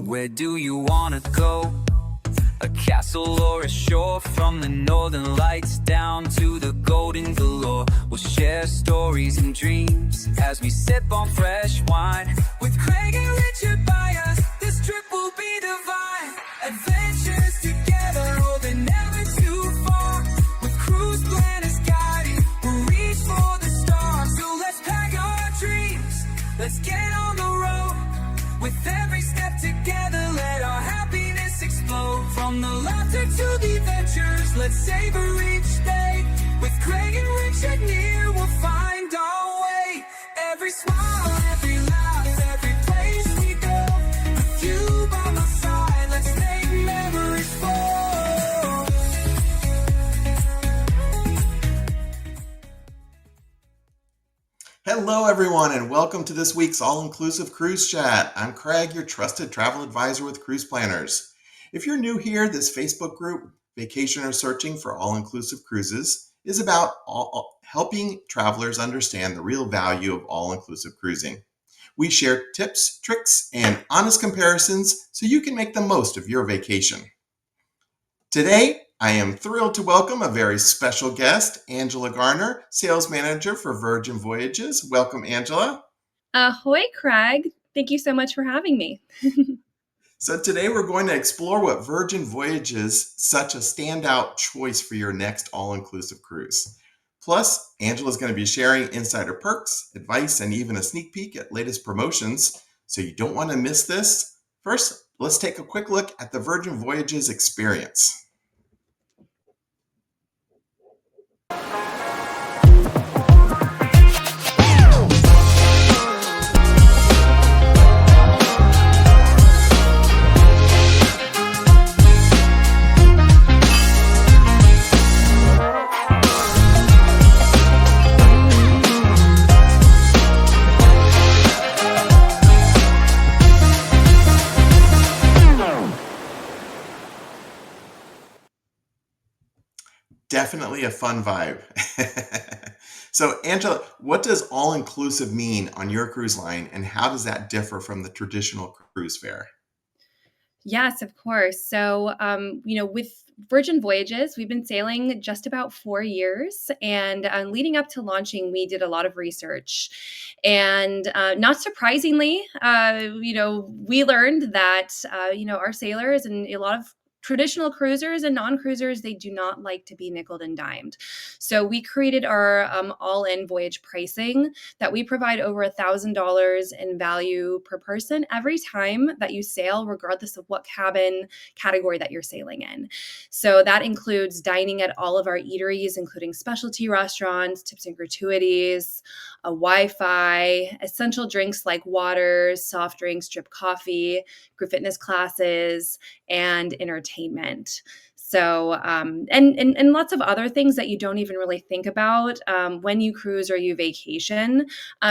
Where do you wanna go? A castle or a shore, from the northern lights down to the golden galore. We'll share stories and dreams as we sip on fresh wine. With Craig and Richard by us, this trip will be divine. Adventures together, oh, they're never too far. With cruise planners guiding, we'll reach for the stars. So let's pack our dreams, let's get on the road. With every step together, let our happiness explode. From the laughter to the adventures, let's savor each day. With Craig and Richard near, we'll find our way. Every smile, every laugh, every place we go. With you by my side, let's make memories flow. Hello, everyone, and welcome to this week's All-Inclusive Cruise Chat. I'm Craig, your trusted travel advisor with Cruise Planners. If you're new here, this Facebook group, Vacationers Searching for All-Inclusive Cruises, is about helping travelers understand the real value of all-inclusive cruising. We share tips, tricks, and honest comparisons so you can make the most of your vacation. Today, I am thrilled to welcome a very special guest, Angela Garner, Sales Manager for Virgin Voyages. Welcome, Angela. Ahoy, Craig. Thank you so much for having me. So today we're going to explore what Virgin Voyages such a standout choice for your next all-inclusive cruise. Plus, Angela is going to be sharing insider perks, advice, and even a sneak peek at latest promotions, so you don't want to miss this. First, let's take a quick look at the Virgin Voyages experience. Definitely a fun vibe. So, Angela, what does all-inclusive mean on your cruise line, and how does that differ from the traditional cruise fare? Yes, of course. So, with Virgin Voyages, we've been sailing just about 4 years. And leading up to launching, we did a lot of research. And not surprisingly, we learned that, our sailors and a lot of traditional cruisers and non-cruisers, they do not like to be nickeled and dimed. So we created our all-in voyage pricing that we provide over $1,000 in value per person every time that you sail, regardless of what cabin category that you're sailing in. So that includes dining at all of our eateries, including specialty restaurants, tips and gratuities, a Wi-Fi, essential drinks like waters, soft drinks, drip coffee, group fitness classes, and entertainment. So, and lots of other things that you don't even really think about when you cruise or you vacation,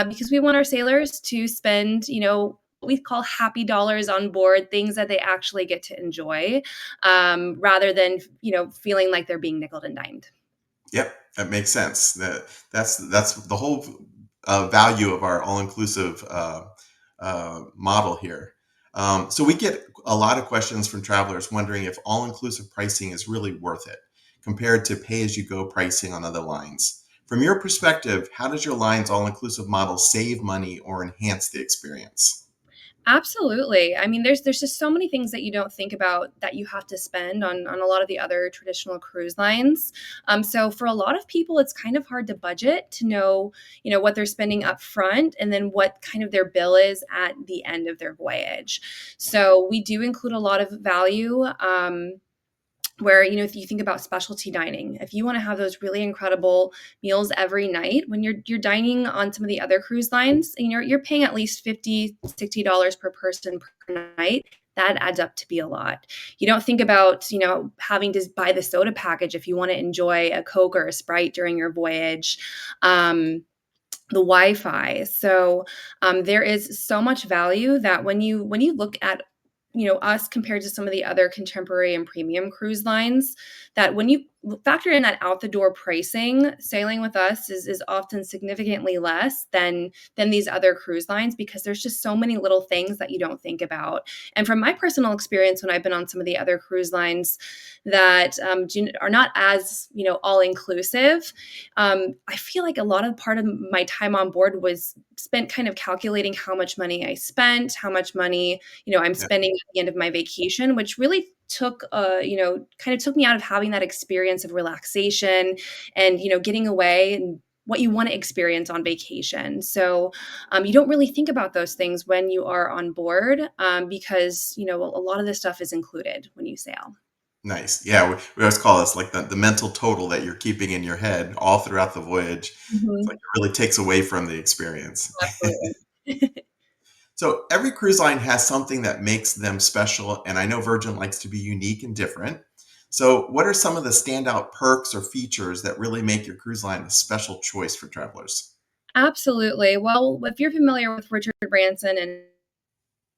because we want our sailors to spend, what we call happy dollars on board, things that they actually get to enjoy, rather than, feeling like they're being nickeled and dimed. Yep, that makes sense. That's the whole value of our all-inclusive model here. So we get a lot of questions from travelers wondering if all-inclusive pricing is really worth it compared to pay-as-you-go pricing on other lines. From your perspective, how does your line's all-inclusive model save money or enhance the experience? Absolutely. I mean, there's just so many things that you don't think about that you have to spend on a lot of the other traditional cruise lines. So for a lot of people, it's kind of hard to budget to know, what they're spending up front and then what kind of their bill is at the end of their voyage. So we do include a lot of value. Where, if you think about specialty dining, if you want to have those really incredible meals every night, when you're dining on some of the other cruise lines, and you're paying at least $50, $60 per person per night, that adds up to be a lot. You don't think about, having to buy the soda package if you want to enjoy a Coke or a Sprite during your voyage. The Wi-Fi. So there is so much value that when you look at us compared to some of the other contemporary and premium cruise lines, that when you factor in that out the door pricing, sailing with us is often significantly less than these other cruise lines because there's just so many little things that you don't think about. And from my personal experience, when I've been on some of the other cruise lines that are not as all inclusive, I feel like a lot of part of my time on board was spent kind of calculating how much money I spent, how much money I'm Yeah. spending at the end of my vacation, which really took kind of took me out of having that experience of relaxation and getting away and what you want to experience on vacation. So you don't really think about those things when you are on board, because a lot of this stuff is included when you sail. Nice. Yeah, we always call this like the mental total that you're keeping in your head all throughout the voyage. It's like Mhm. it really takes away from the experience. Absolutely. So every cruise line has something that makes them special, and I know Virgin likes to be unique and different. So, what are some of the standout perks or features that really make your cruise line a special choice for travelers? Absolutely. Well, if you're familiar with Richard Branson and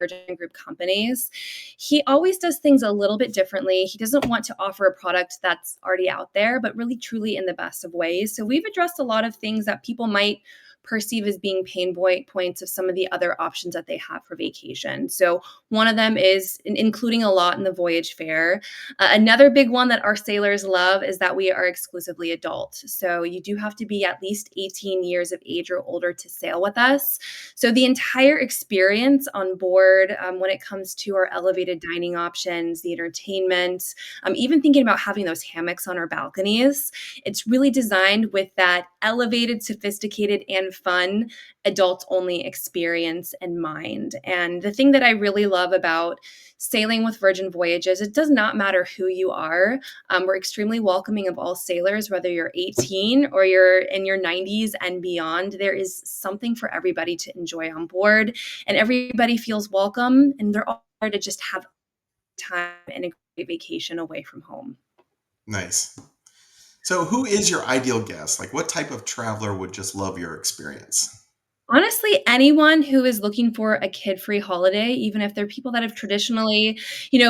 Virgin Group companies, he always does things a little bit differently. He doesn't want to offer a product that's already out there, but really truly in the best of ways. So we've addressed a lot of things that people might perceive as being points of some of the other options that they have for vacation. So one of them is including a lot in the voyage fare. Another big one that our sailors love is that we are exclusively adult. So you do have to be at least 18 years of age or older to sail with us. So the entire experience on board, when it comes to our elevated dining options, the entertainment, even thinking about having those hammocks on our balconies, it's really designed with that elevated, sophisticated, and fun adult only experience in mind. And the thing that I really love about sailing with Virgin Voyages, it does not matter who you are. We're extremely welcoming of all sailors, whether you're 18 or you're in your 90s and beyond. There is something for everybody to enjoy on board, and everybody feels welcome, and they're all there to just have time and a great vacation away from home. Nice. So, who is your ideal guest? Like, what type of traveler would just love your experience? Honestly, anyone who is looking for a kid-free holiday, even if they're people that have traditionally,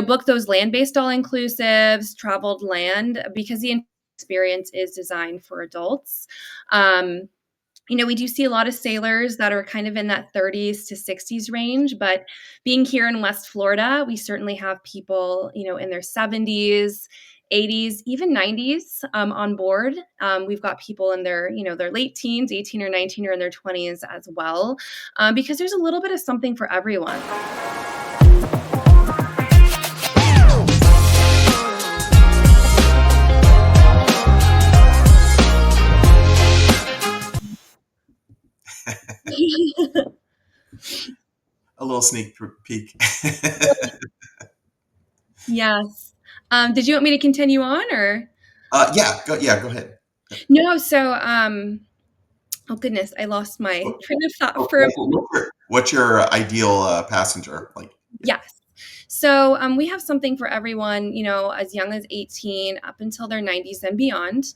booked those land-based all-inclusives, traveled land, because the experience is designed for adults. Um, we do see a lot of sailors that are kind of in that 30s to 60s range, but being here in West Florida, we certainly have people, in their 70s, 80s, even 90s on board. We've got people in their late teens, 18 or 19, or in their 20s as well, because there's a little bit of something for everyone. A little sneak peek. Yes. Did you want me to continue on or? Yeah, go ahead. No, so oh goodness, I lost my What, train of thought for a moment. what's your ideal passenger? Like, yeah. Yes. So we have something for everyone, as young as 18 up until their 90s and beyond,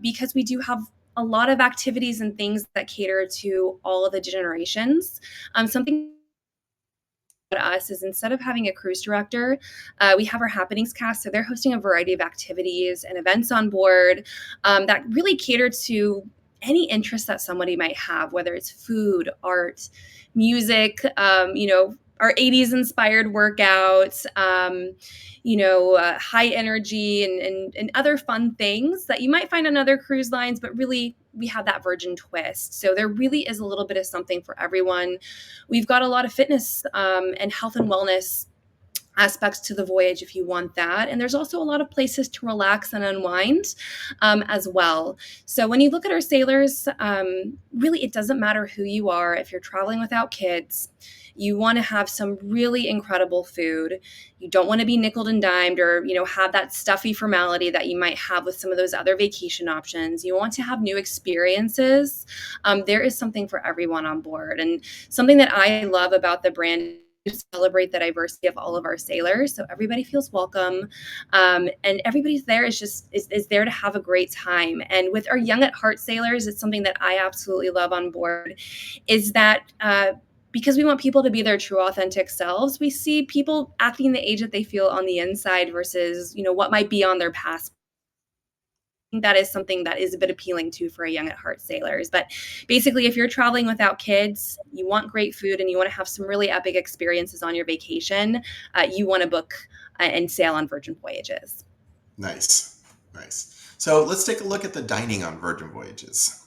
because we do have a lot of activities and things that cater to all of the generations. Something to us is instead of having a cruise director, we have our happenings cast. So they're hosting a variety of activities and events on board that really cater to any interest that somebody might have, whether it's food, art, music, our 80s inspired workouts, high energy and other fun things that you might find on other cruise lines, but really we have that Virgin twist. So there really is a little bit of something for everyone. We've got a lot of fitness and health and wellness aspects to the voyage if you want that. And there's also a lot of places to relax and unwind as well. So when you look at our sailors, really it doesn't matter who you are. If you're traveling without kids, you want to have some really incredible food. You don't want to be nickeled and dimed or, have that stuffy formality that you might have with some of those other vacation options. You want to have new experiences. There is something for everyone on board. And something that I love about the brand celebrate the diversity of all of our sailors, so everybody feels welcome, and everybody's there is there to have a great time. And with our young at heart sailors, it's something that I absolutely love on board is that because we want people to be their true authentic selves, we see people acting the age that they feel on the inside versus what might be on their passport. that is something that is a bit appealing too for young at heart sailors. But basically, if you're traveling without kids, you want great food and you want to have some really epic experiences on your vacation, you want to book and sail on Virgin Voyages. Nice. Nice. So let's take a look at the dining on Virgin Voyages.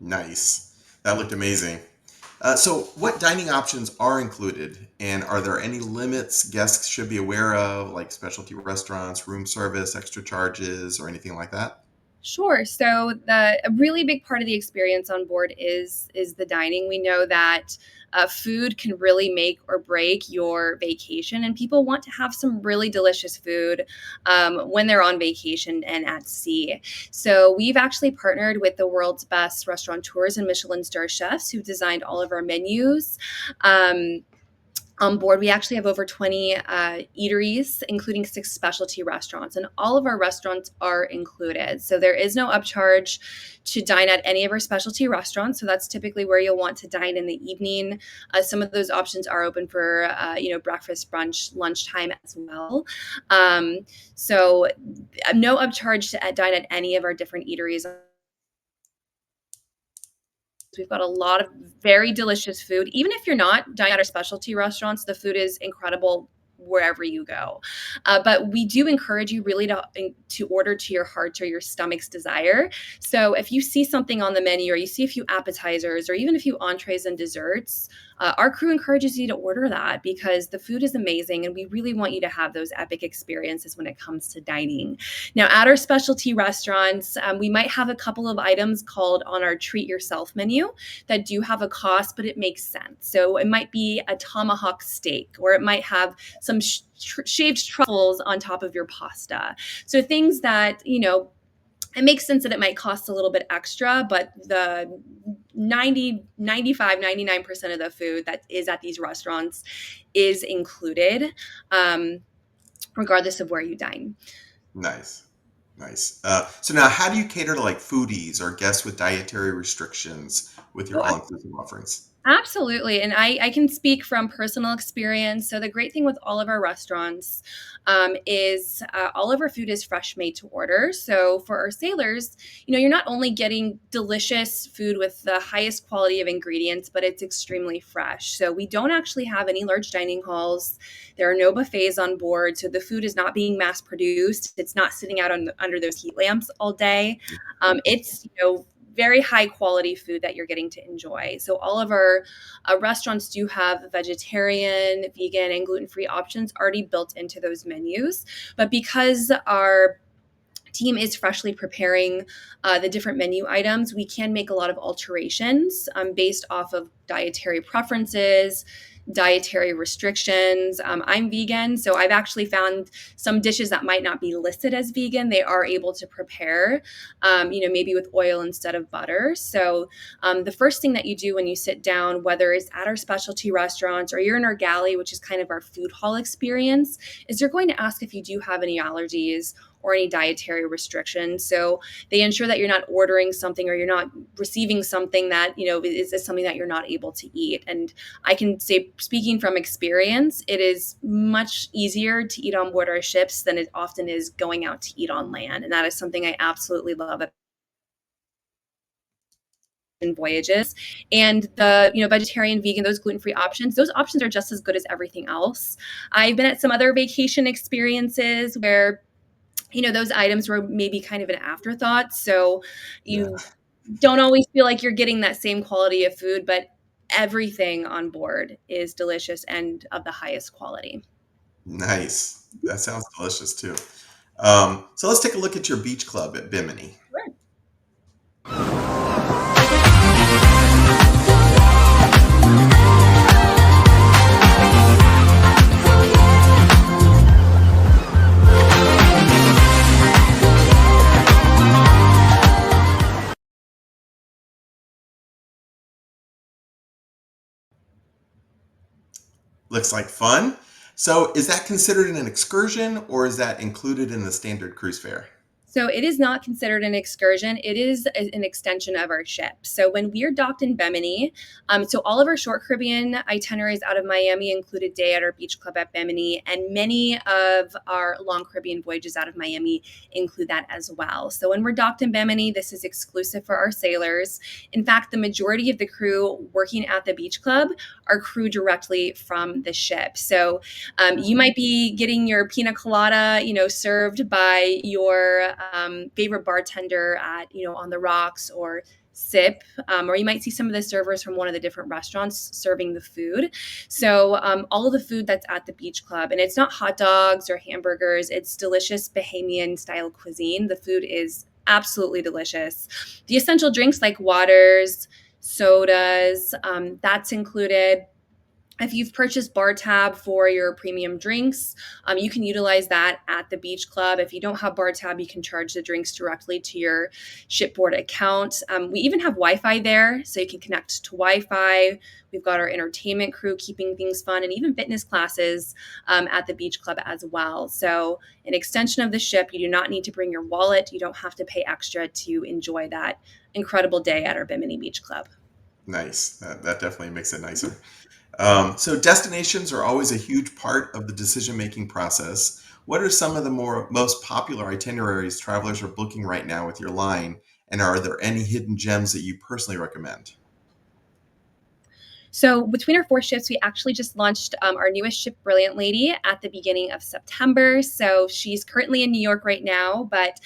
Nice. That looked amazing. So, what dining options are included, and are there any limits guests should be aware of, like specialty restaurants, room service, extra charges, or anything like that? Sure. So a really big part of the experience on board is the dining. We know that food can really make or break your vacation, and people want to have some really delicious food when they're on vacation and at sea. So we've actually partnered with the world's best restaurateurs and Michelin star chefs who've designed all of our menus. Um, on board, we actually have over 20 eateries, including 6 specialty restaurants, and all of our restaurants are included. So there is no upcharge to dine at any of our specialty restaurants. So that's typically where you'll want to dine in the evening. Some of those options are open for, breakfast, brunch, lunchtime as well. So no upcharge to dine at any of our different eateries. We've got a lot of very delicious food. Even if you're not dining at our specialty restaurants, the food is incredible wherever you go. But we do encourage you really to order to your heart or your stomach's desire. So if you see something on the menu, or you see a few appetizers, or even a few entrees and desserts, our crew encourages you to order that because the food is amazing, and we really want you to have those epic experiences when it comes to dining. Now, at our specialty restaurants, we might have a couple of items called on our treat yourself menu that do have a cost, but it makes sense. So it might be a tomahawk steak, or it might have some shaved truffles on top of your pasta. So things that, it makes sense that it might cost a little bit extra, but the 99% of the food that is at these restaurants is included, regardless of where you dine. Nice. Nice. So now, how do you cater to like foodies or guests with dietary restrictions with your Oh, all-inclusive offerings? absolutely. And I can speak from personal experience. So, the great thing with all of our restaurants is all of our food is fresh made to order. So, for our sailors, you're not only getting delicious food with the highest quality of ingredients, but it's extremely fresh. So, we don't actually have any large dining halls. There are no buffets on board. So, the food is not being mass produced, it's not sitting out under those heat lamps all day. It's, very high quality food that you're getting to enjoy. So all of our restaurants do have vegetarian, vegan, and gluten-free options already built into those menus. But because our team is freshly preparing the different menu items, we can make a lot of alterations based off of dietary preferences, dietary restrictions. I'm vegan, so I've actually found some dishes that might not be listed as vegan, they are able to prepare, maybe with oil instead of butter. So the first thing that you do when you sit down, whether it's at our specialty restaurants or you're in our galley, which is kind of our food hall experience, is they're going to ask if you do have any allergies or any dietary restrictions. So they ensure that you're not ordering something or you're not receiving something that, is something that you're not able to eat. And I can say, speaking from experience, it is much easier to eat on board our ships than it often is going out to eat on land. And that is something I absolutely love about Voyages. And the vegetarian, vegan, those gluten-free options, those options are just as good as everything else. I've been at some other vacation experiences where those items were maybe kind of an afterthought. So Yeah. you don't always feel like you're getting that same quality of food, but everything on board is delicious and of the highest quality. Nice. That sounds delicious too. So let's take a look at your beach club at Bimini. Sure. Looks like fun. So is that considered an excursion or is that included in the standard cruise fare? So it is not considered an excursion. It is an extension of our ship. So when we're docked in Bimini, so all of our short Caribbean itineraries out of Miami include a day at our beach club at Bimini, and many of our long Caribbean voyages out of Miami include that as well. So when we're docked in Bimini, this is exclusive for our sailors. In fact, the majority of the crew working at the beach club are crew directly from the ship. So you might be getting your pina colada, served by your favorite bartender at, on the rocks or sip, or you might see some of the servers from one of the different restaurants serving the food. So all of the food that's at the beach club, and it's not hot dogs or hamburgers, it's delicious Bahamian style cuisine. The food is absolutely delicious. The essential drinks like waters, sodas, that's included. If you've purchased bar tab for your premium drinks, you can utilize that at the beach club. If you don't have bar tab, you can charge the drinks directly to your shipboard account. We even have Wi-Fi there, so you can connect to Wi-Fi. We've got our entertainment crew keeping things fun, and even fitness classes at the beach club as well. So an extension of the ship, you do not need to bring your wallet. You don't have to pay extra to enjoy that incredible day at our Bimini Beach Club. Nice. That definitely makes it nicer. So destinations are always a huge part of the decision-making process. What are some of the most popular itineraries travelers are booking right now with your line? And are there any hidden gems that you personally recommend? So between our four ships, we actually just launched our newest ship, Brilliant Lady, at the beginning of September. So she's currently in New York right now, but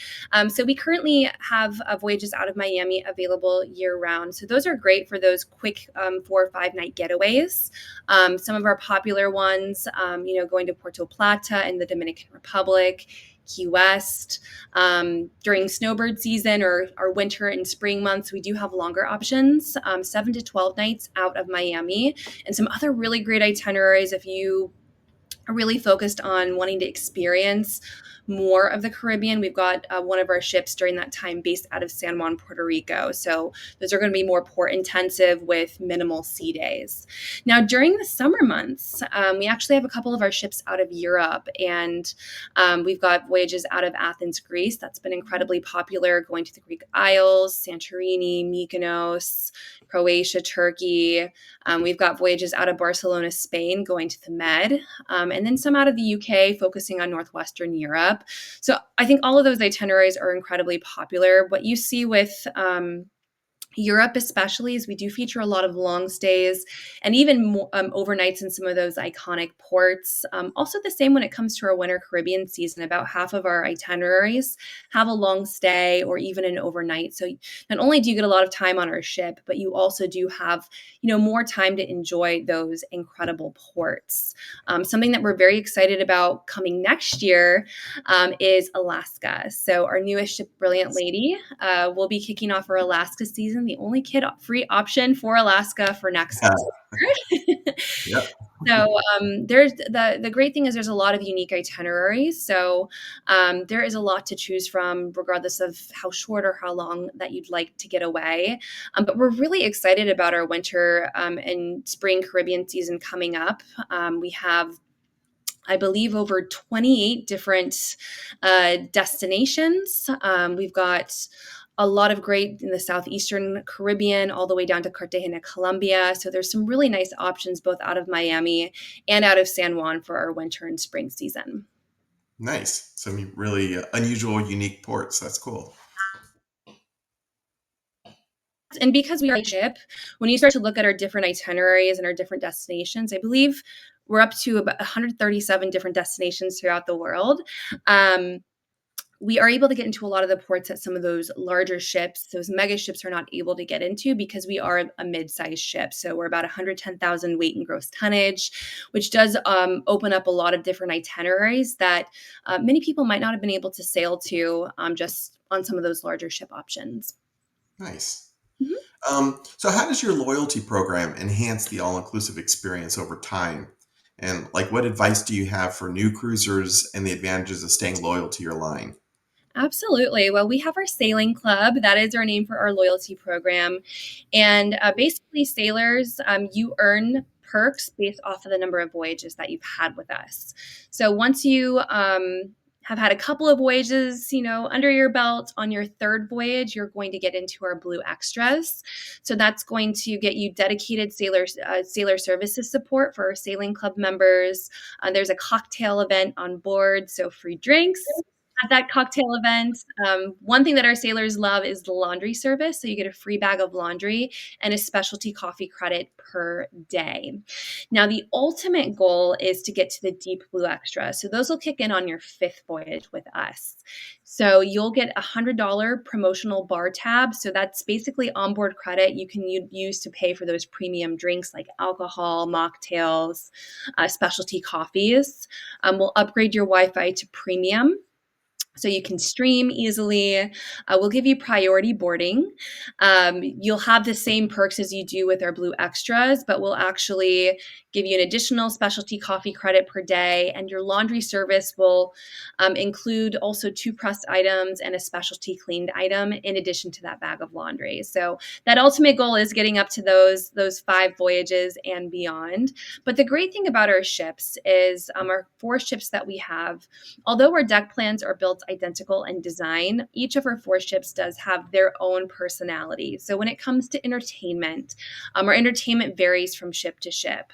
so we currently have voyages out of Miami available year round. So those are great for those quick 4 or 5 night getaways. Some of our popular ones, going to Puerto Plata in the Dominican Republic, Key West. During snowbird season or our winter and spring months, we do have longer options, 7 to 12 nights out of Miami, and some other really great itineraries if you are really focused on wanting to experience more of the Caribbean. We've got one of our ships during that time based out of San Juan, Puerto Rico. So those are going to be more port intensive with minimal sea days. Now, during the summer months, we actually have a couple of our ships out of Europe, and we've got voyages out of Athens, Greece. That's been incredibly popular, going to the Greek Isles, Santorini, Mykonos, Croatia, Turkey. We've got voyages out of Barcelona, Spain, going to the Med, and then some out of the UK, focusing on Northwestern Europe. So I think all of those itineraries are incredibly popular. What you see with Europe especially is we do feature a lot of long stays and even more, overnights in some of those iconic ports. Also the same when it comes to our winter Caribbean season. About half of our itineraries have a long stay or even an overnight. So not only do you get a lot of time on our ship, but you also do have, more time to enjoy those incredible ports. Something that we're very excited about coming next year is Alaska. So our newest ship, Brilliant Lady, will be kicking off our Alaska season, the only kid-free option for Alaska for next year. Yep. So there's the great thing is there's a lot of unique itineraries. So there is a lot to choose from, regardless of how short or how long that you'd like to get away. But we're really excited about our winter and spring Caribbean season coming up. We have, I believe, over 28 different destinations. We've got a lot of great in the southeastern Caribbean, all the way down to Cartagena, Colombia. So there's some really nice options both out of Miami and out of San Juan for our winter and spring season. Nice. Some really unusual, unique ports. That's cool. And because we are a ship, when you start to look at our different itineraries and our different destinations, I believe we're up to about 137 different destinations throughout the world. we are able to get into a lot of the ports that some of those larger ships, those mega ships, are not able to get into because we are a mid-sized ship. So we're about 110,000 weight and gross tonnage, which does open up a lot of different itineraries that many people might not have been able to sail to just on some of those larger ship options. Nice. Mhm. So how does your loyalty program enhance the all-inclusive experience over time? And like, what advice do you have for new cruisers and the advantages of staying loyal to your line? Absolutely. Well, we have our sailing club. That is our name for our loyalty program. And basically, sailors, you earn perks based off of the number of voyages that you've had with us. So once you have had a couple of voyages, under your belt, on your third voyage, you're going to get into our Blue Extras. So that's going to get you dedicated sailor services support for our sailing club members. There's a cocktail event on board, so free drinks at that cocktail event. One thing that our sailors love is the laundry service. So you get a free bag of laundry and a specialty coffee credit per day. Now, the ultimate goal is to get to the Deep Blue Extra. So those will kick in on your fifth voyage with us. So you'll get a $100 promotional bar tab. So that's basically onboard credit you can use to pay for those premium drinks like alcohol, mocktails, specialty coffees. We'll upgrade your Wi-Fi to premium so you can stream easily. We'll give you priority boarding. You'll have the same perks as you do with our Blue Extras, but we'll actually give you an additional specialty coffee credit per day, and your laundry service will include also 2 pressed items and a specialty cleaned item in addition to that bag of laundry. So that ultimate goal is getting up to those 5 voyages and beyond. But the great thing about our ships is our 4 ships that we have, although our deck plans are built identical in design, each of our 4 ships does have their own personality. So when it comes to entertainment, our entertainment varies from ship to ship.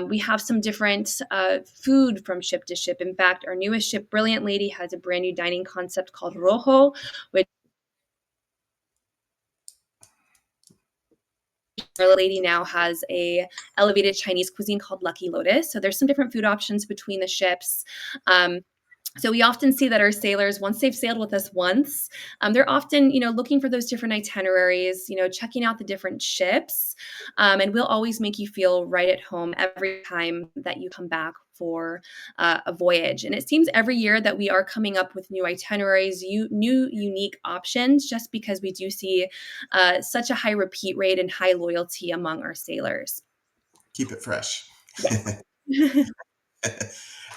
We have some different food from ship to ship. In fact, our newest ship, Brilliant Lady, has a brand new dining concept called Rojo, which our lady now has a elevated Chinese cuisine called Lucky Lotus. So there's some different food options between the ships. So we often see that our sailors, once they've sailed with us once, they're often, looking for those different itineraries, checking out the different ships. And we'll always make you feel right at home every time that you come back for a voyage. And it seems every year that we are coming up with new itineraries, new unique options, just because we do see such a high repeat rate and high loyalty among our sailors. Keep it fresh. Yes.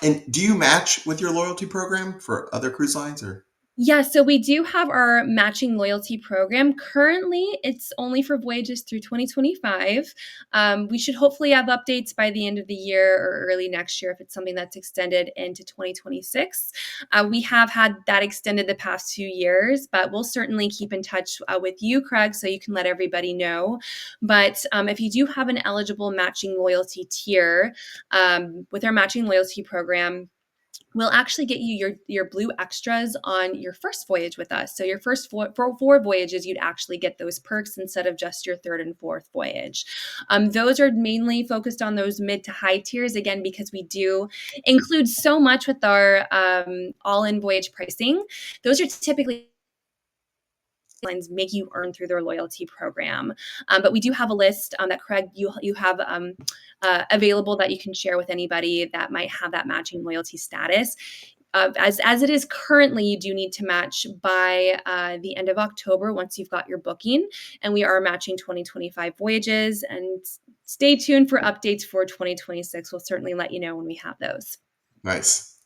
And do you match with your loyalty program for other cruise lines or? Yeah, so we do have our matching loyalty program. Currently, it's only for voyages through 2025. We should hopefully have updates by the end of the year or early next year if it's something that's extended into 2026. We have had that extended the past 2 years, but we'll certainly keep in touch with you, Craig, so you can let everybody know. But if you do have an eligible matching loyalty tier with our matching loyalty program, we'll actually get you your Blue Extras on your first voyage with us. So your first 4 voyages, you'd actually get those perks instead of just your third and fourth voyage. Those are mainly focused on those mid to high tiers, again, because we do include so much with our all-in voyage pricing. Those are typically lines make you earn through their loyalty program. But we do have a list that Craig, you have available that you can share with anybody that might have that matching loyalty status. As it is currently, you do need to match by the end of October once you've got your booking, and we are matching 2025 voyages. And stay tuned for updates for 2026. We'll certainly let you know when we have those. Nice.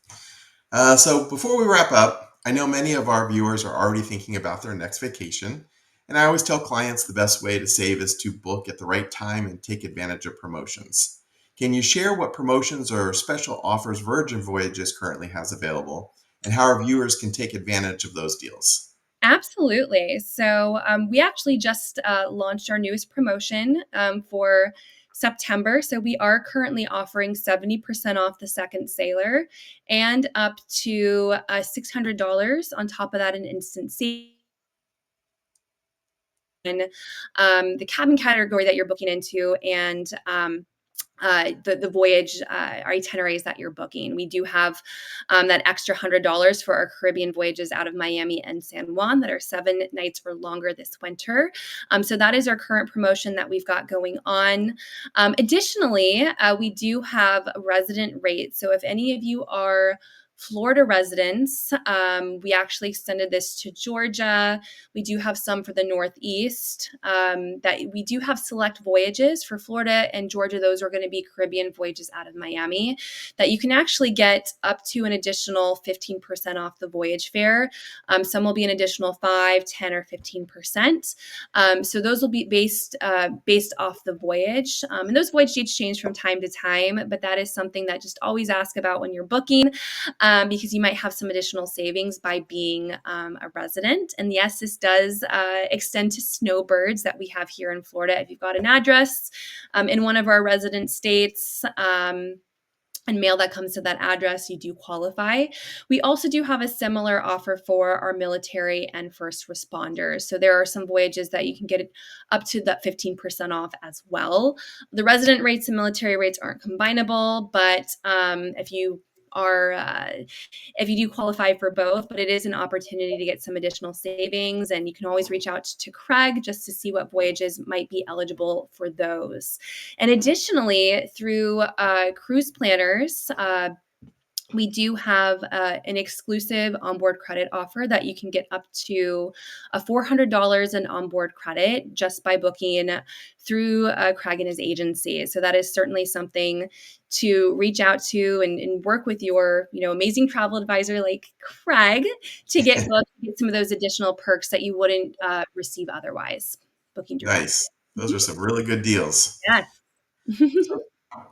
So before we wrap up, I know many of our viewers are already thinking about their next vacation. And I always tell clients the best way to save is to book at the right time and take advantage of promotions. Can you share what promotions or special offers Virgin Voyages currently has available and how our viewers can take advantage of those deals? Absolutely. So we actually just launched our newest promotion for September. So we are currently offering 70% off the second sailor and up to $600 on top of that in instant savings. The cabin category that you're booking into, and the voyage itineraries that you're booking. We do have that extra $100 for our Caribbean voyages out of Miami and San Juan that are 7 nights or longer this winter. So that is our current promotion that we've got going on. Additionally, we do have resident rates. So if any of you are Florida residents, we actually extended this to Georgia. We do have some for the Northeast. That we do have select voyages for Florida and Georgia. Those are going to be Caribbean voyages out of Miami that you can actually get up to an additional 15% off the voyage fare. Some will be an additional 5, 10, or 15%. So those will be based off the voyage. And those voyage dates change from time to time, but that is something that just always ask about when you're booking. Because you might have some additional savings by being a resident. And yes, this does extend to snowbirds that we have here in Florida. If you've got an address in one of our resident states, and mail that comes to that address, you do qualify. We also do have a similar offer for our military and first responders. So there are some voyages that you can get up to that 15% off as well. The resident rates and military rates aren't combinable, but if you do qualify for both, but it is an opportunity to get some additional savings, and you can always reach out to Craig just to see what voyages might be eligible for those. And additionally, through Cruise Planners, we do have an exclusive onboard credit offer that you can get up to $400 in onboard credit just by booking through Craig and his agency. So that is certainly something to reach out to and work with your amazing travel advisor like Craig to get booked, get some of those additional perks that you wouldn't receive otherwise booking directly. Nice. Those are some really good deals. Yes.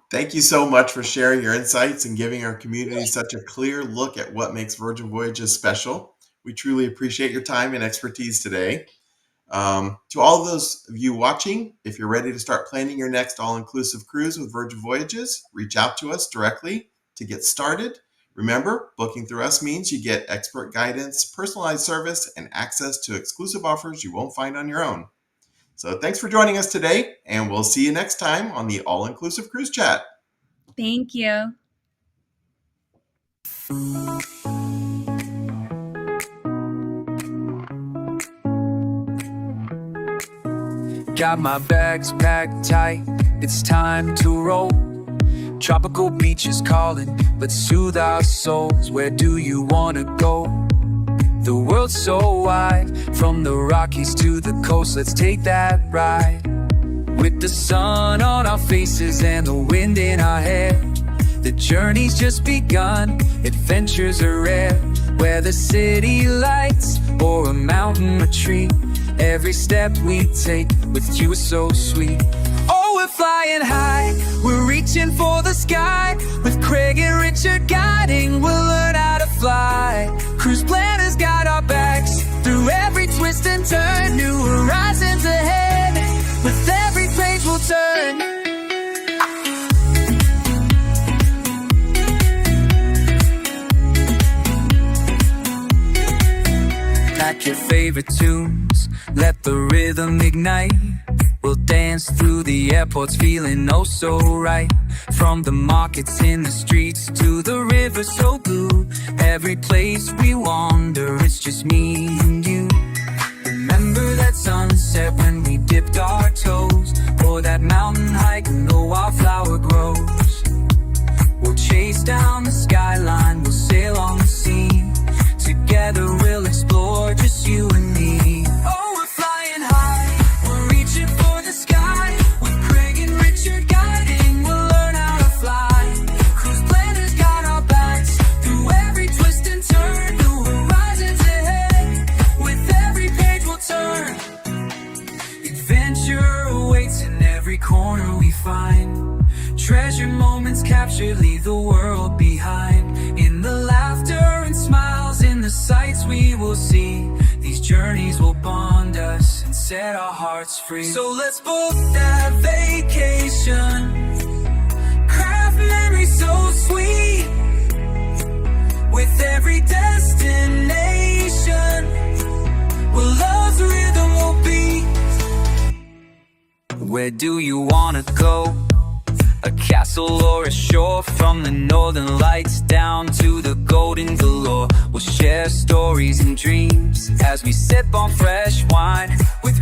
Thank you so much for sharing your insights and giving our community such a clear look at what makes Virgin Voyages special. We truly appreciate your time and expertise today. To all of those of you watching, if you're ready to start planning your next all-inclusive cruise with Virgin Voyages, reach out to us directly to get started. Remember, booking through us means you get expert guidance, personalized service, and access to exclusive offers you won't find on your own. So thanks for joining us today, and we'll see you next time on the All-Inclusive Cruise Chat. Thank you. Got my bags packed tight, it's time to roll. Tropical beaches calling, let's soothe our souls. Where do you wanna go? The world's so wide, from the Rockies to the coast, let's take that ride. With the sun on our faces and the wind in our hair, the journey's just begun, adventures are rare. Whether city lights or a mountain retreat, every step we take with you is so sweet. Oh, we're flying high, we're reaching for the sky. With Craig and Richard guiding, we'll learn how to fly. Cruise Planners got our backs through every twist and turn. New horizons ahead, with every page we'll turn. Pack your favorite tunes, let the rhythm ignite. We'll dance through the airports feeling oh so right. From the markets in the streets to the river so blue, every place we wander, it's just me and you. Remember that sunset when we dipped our toes, or that mountain hike and the wildflower grows. We'll chase down the skyline, we'll sail on the sea. Together we'll explore, just you and me. Oh, we're flying high, we're reaching for the sky. With Craig and Richard guiding, we'll learn how to fly. Cruise Planners got our backs through every twist and turn. New horizons ahead, with every page we'll turn. Adventure awaits in every corner we find. Treasure moments captured, leave the world behind. In the laughter and smiles, in the sights we will see, these journeys will bond us and set our hearts free. So let's book that vacation, craft memories so sweet. With every destination, where love's rhythm will be. Where do you wanna go? A castle or a shore, from the northern lights down to the golden galore. We'll share stories and dreams as we sip on fresh wine with